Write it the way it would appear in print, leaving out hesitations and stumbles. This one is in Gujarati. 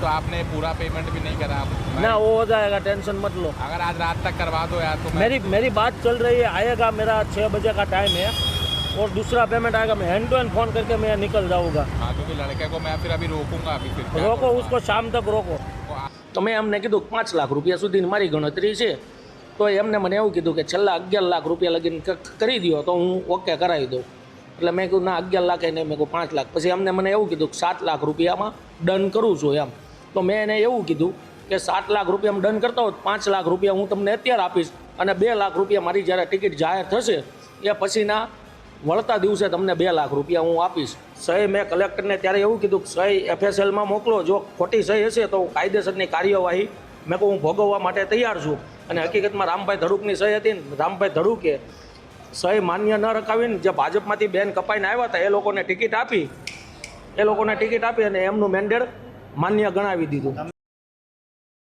तो आपने पूरा पेमेंट भी नहीं करा। ना वो हो जाएगा, टेंशन मत लो। अगर आज रात तक करवा दो यार तो मेरी बात चल रही है, आएगा, मेरा 6 बजे का टाइम है और दूसरा पेमेंट आएगा, मैं हैंड टू हैंड फ़ोन करके मैं निकल जाऊँगा। हाँ, क्योंकि लड़के को मैं फिर अभी रोकूंगा, अभी फिर क्या रोको करूंगा? उसको, शाम तक रोको। तो મેં એમને કીધું 5 લાખ રૂપિયા સુધીની મારી ગણતરી છે, તો એમને મને એવું કીધું કે છેલ્લા 11 લાખ રૂપિયા લગીને કરી દો તો હું ઓકે કરાવી દઉં। એટલે મેં કીધું ના 11 લાખ નહીં, મેં કહું 5 લાખ। પછી એમને મને એવું કીધું કે 7 લાખ રૂપિયામાં ડન કરું છું એમ। તો મેં એને એવું કીધું કે 7 લાખ રૂપિયામાં ડન કરતા હો 5 લાખ રૂપિયા હું તમને અત્યારે આપીશ અને 2 લાખ રૂપિયા મારી જ્યારે ટિકિટ જાહેર થશે એ પછીના વળતા દિવસે તમને 2 લાખ રૂપિયા હું આપીશ। સહી મેં કલેક્ટરને ત્યારે એવું કીધું કે સહી FSLમાં મોકલો, જો ખોટી સહી હશે તો કાયદેસરની કાર્યવાહી મેં કહું હું ભોગવવા માટે તૈયાર છું। અને હકીકતમાં રામભાઈ ધડુકની સહી હતી ને, રામભાઈ ધડુકે સહી માન્ય ન રખાવીને જે ભાજપમાંથી બેન કપાઈને આવ્યા હતા એ લોકોને ટિકિટ આપી અને એમનું મેન્ડેટ માન્ય ગણાવી દીધું।